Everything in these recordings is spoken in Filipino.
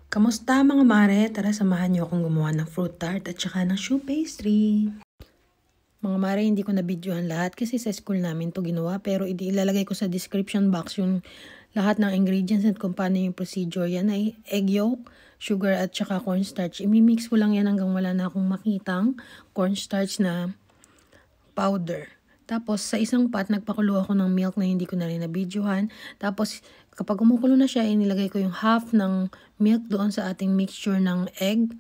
Kamusta mga mare? Tara samahan niyo akong gumawa ng fruit tart at saka ng choux pastry. Mga mare, hindi ko na-videohan lahat kasi sa school namin to ginawa pero ilalagay ko sa description box yung lahat ng ingredients at kung paano yung procedure. Yan ay egg yolk, sugar at saka cornstarch. Imimix ko lang yan hanggang wala na akong makitang cornstarch na powder. Tapos, sa isang pot, nagpakulo ako ng milk na hindi ko na rin na-videohan. Tapos, kapag kumukulo na siya, inilagay ko yung half ng milk doon sa ating mixture ng egg,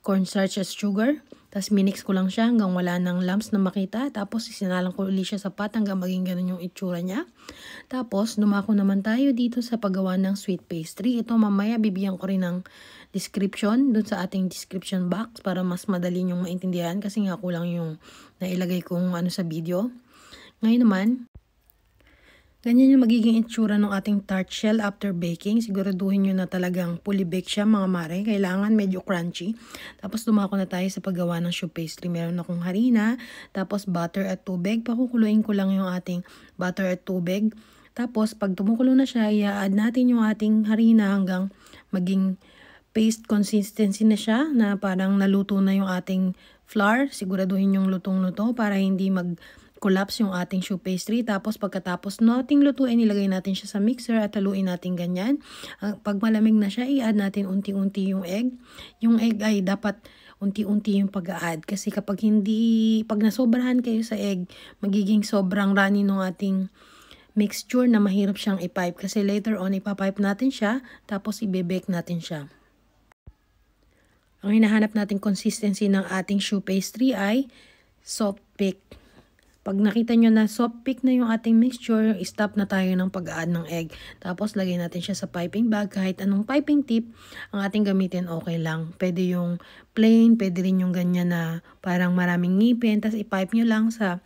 cornstarch at sugar. Tapos, minix ko lang siya hanggang wala ng lumps na makita. Tapos, isinalang ko ulit siya sa pot hanggang maging ganun yung itsura niya. Tapos, dumako naman tayo dito sa paggawa ng sweet pastry. Ito, mamaya, bibigyan ko rin ng description dun sa ating description box para mas madali nyong maintindihan kasi nga kulang yung nailagay kong sa video. Ngayon naman, ganyan yung magiging itsura ng ating tart shell after baking. Siguraduhin nyo na talagang fully baked siya mga mare. Kailangan medyo crunchy. Tapos dumako na tayo sa paggawa ng choux pastry. Meron akong harina, tapos butter at tubig. Pakukuluin ko lang yung ating butter at tubig. Tapos pag tumukulo na siya, i-add natin yung ating harina hanggang maging paste consistency na siya na parang naluto na yung ating flour. Siguraduhin yung lutong-luto para hindi mag-collapse yung ating choux pastry. Tapos pagkatapos nating lutuin, ilagay natin siya sa mixer at haluin natin ganyan. Pag malamig na siya, i-add natin unti-unti yung egg. Yung egg ay dapat unti-unti yung pag-add kasi pag nasobrahan kayo sa egg, magiging sobrang runny ng ating mixture na mahirap siyang i-pipe kasi later on ipapipe natin siya tapos i-bake natin siya. Ang hinahanap nating consistency ng ating choux pastry ay soft peak. Pag nakita nyo na soft peak na yung ating mixture, stop na tayo ng pag-add ng egg. Tapos lagay natin siya sa piping bag. Kahit anong piping tip ang ating gamitin, okay lang. Pwede yung plain, pwede rin yung ganyan na parang maraming ngipin. Tapos i-pipe nyo lang sa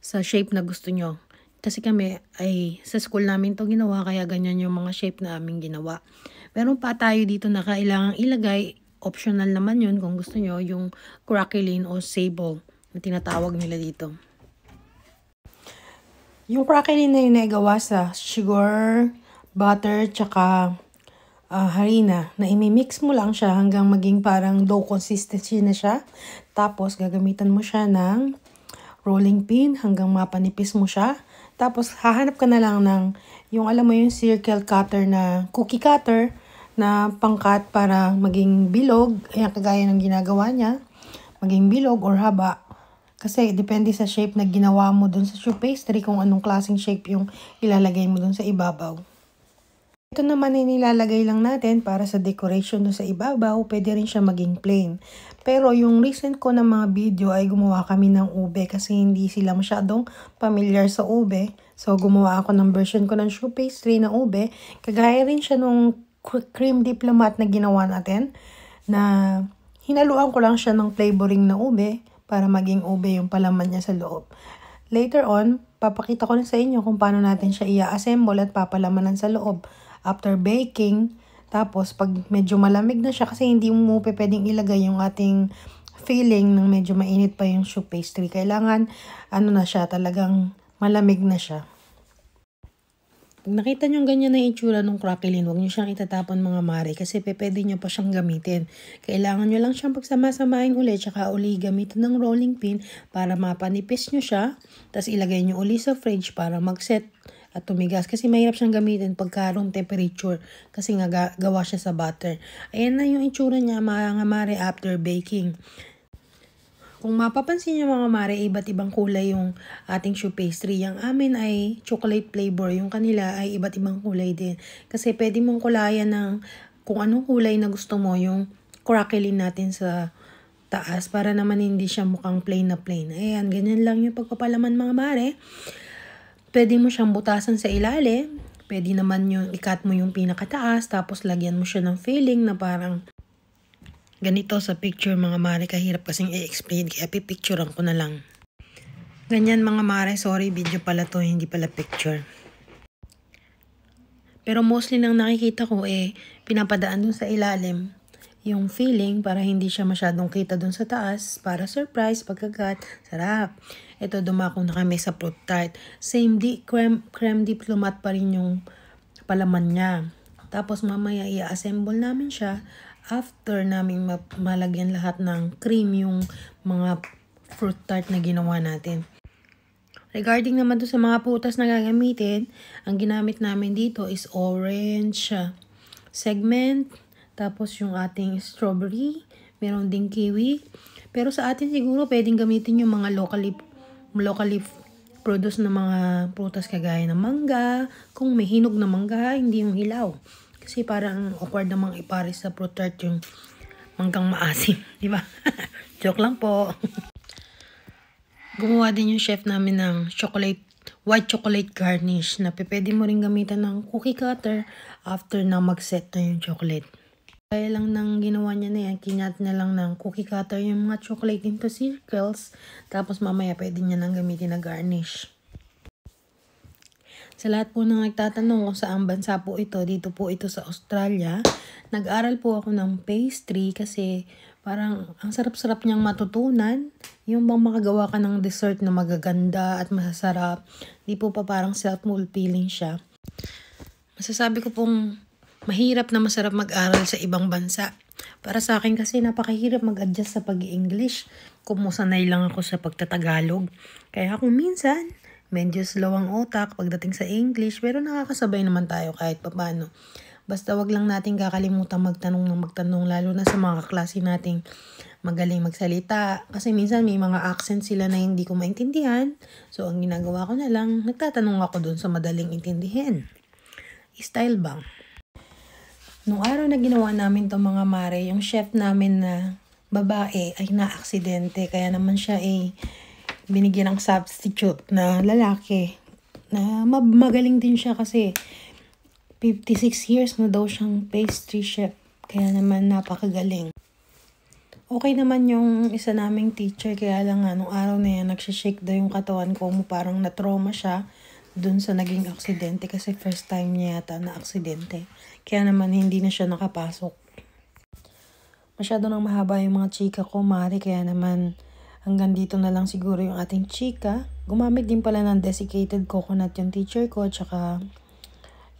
shape na gusto nyo. Kasi kami ay sa school namin to ginawa kaya ganyan yung mga shape na aming ginawa. Meron pa tayo dito na kailangang ilagay, optional naman yun kung gusto nyo, yung crackling o sable na tinatawag nila dito. Yung crackling na yun ay gawa sa sugar, butter, tsaka harina na imimix mo lang siya hanggang maging parang dough consistency na siya. Tapos gagamitan mo siya ng rolling pin hanggang mapanipis mo siya. Tapos hahanap ka na lang ng yung alam mo yung circle cutter na cookie cutter na pangkat para maging bilog. Ayan, kagaya ng ginagawa niya. Maging bilog or haba. Kasi depende sa shape na ginawa mo dun sa choux pastry kung anong klaseng shape yung ilalagay mo dun sa ibabaw. Ito naman ay nilalagay lang natin para sa decoration dun sa ibabaw. Pwede rin siya maging plain. Pero yung recent ko na mga video ay gumawa kami ng ube kasi hindi sila masyadong familiar sa ube. So gumawa ako ng version ko ng choux pastry na ube. Kagaya rin siya nung cream diplomat na ginawa natin na hinaluan ko lang siya ng flavoring na ube para maging ube yung palaman niya sa loob. Later on, papakita ko na sa inyo kung paano natin siya i-assemble at papalamanan sa loob after baking. Tapos pag medyo malamig na siya kasi hindi mo pwedeng ilagay yung ating filling nang medyo mainit pa yung choux pastry. Kailangan na siya, talagang malamig na siya. Pag nakita nyo ganyan na itsura ng crackling, huwag nyo siyang itatapon mga mare kasi pwede nyo pa siyang gamitin. Kailangan nyo lang siyang pagsama-samahin ulit tsaka uli gamitin ng rolling pin para mapanipis nyo siya. Tapos ilagay nyo uli sa fridge para mag-set at tumigas kasi mahirap siyang gamitin pagka room temperature kasi nga gawa siya sa butter. Ayan na yung itsura niya mga mare after baking. Kung mapapansin nyo mga mare, iba't ibang kulay yung ating choux pastry. Yung amin ay chocolate flavor. Yung kanila ay iba't ibang kulay din. Kasi pwede mong kulayan ng kung anong kulay na gusto mo yung crackling natin sa taas para naman hindi siya mukhang plain na plain. Ayan, ganyan lang yung pagpapalaman mga mare. Pwede mo siyang butasan sa ilalim. Pwede naman yung ikat mo yung pinakataas tapos lagyan mo siya ng filling na parang ganito sa picture mga mare, kahirap kasing i-explain kaya pipicturean ko na lang. Ganyan mga mare, sorry video pala to, hindi pala picture. Pero mostly nang nakikita ko pinapadaan dun sa ilalim yung filling para hindi siya masyadong kita dun sa taas para surprise pagkagat. Sarap. Ito dumako na kami sa fruit tart. Same creme diplomat pa rin yung palaman niya. Tapos mamaya i-assemble namin siya after namin malagyan lahat ng cream yung mga fruit tart na ginawa natin. Regarding naman to sa mga prutas na gagamitin, ang ginamit namin dito is orange segment, tapos yung ating strawberry, meron ding kiwi. Pero sa atin siguro pwedeng gamitin yung mga locally produce na mga prutas kagaya ng mangga. Kung may hinog na mangga, hindi yung hilaw. Kasi parang awkward namang ipares sa fruit tart yung manggang maasim, di ba? Joke lang po. Gumawa din yung chef namin ng white chocolate garnish na pwede mo rin gamitan ng cookie cutter after na mag-set na yung chocolate. Kaya lang nang ginawa niya na yan, kinat niya lang ng cookie cutter yung mga chocolate into circles. Tapos mamaya pwede niya nang gamitin na garnish. Sa lahat po nang nagtatanong kung saan bansa po ito, dito po ito sa Australia. Nag-aral po ako ng pastry kasi parang ang sarap-sarap niyang matutunan. Yung bang makagawa ka ng dessert na magaganda at masasarap. Di po pa parang self-fulfilling siya. Masasabi ko pong mahirap na masarap mag-aral sa ibang bansa. Para sa akin kasi napakahirap mag-adjust sa pag-i-English. Kumusanay lang ako sa pagtatagalog. Kaya kung minsan, medyo slow ang utak pagdating sa English, pero nakakasabay naman tayo kahit papano. Basta wag lang natin kakalimutan magtanong, lalo na sa mga klase nating magaling magsalita. Kasi minsan may mga accent sila na hindi ko maintindihan. So ang ginagawa ko na lang, nagtatanong ako dun sa madaling intindihin. Style bang? Nung araw na ginawa namin to mga mare, yung chef namin na babae ay na-aksidente. Kaya naman siya ay binigyan ng substitute na lalaki. Na magaling din siya kasi 56 years na daw siyang pastry chef. Kaya naman napakagaling. Okay naman yung isa naming teacher. Kaya lang nga, nung araw na yan, nagsishake daw yung katawan ko. Parang na-trauma siya dun sa naging aksidente kasi first time niya yata na aksidente. Kaya naman hindi na siya nakapasok. Masyado nang mahaba yung mga chika ko, mare, kaya naman hanggang dito na lang siguro yung ating chika. Gumamit din pala ng desiccated coconut yung teacher ko, tsaka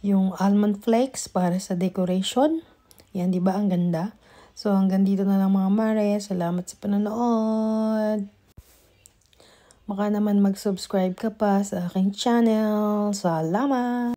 yung almond flakes para sa decoration. Yan, di ba? Ang ganda. So hanggang dito na lang mga mare. Salamat sa panonood. Baka naman mag-subscribe ka pa sa aking channel. Salamat!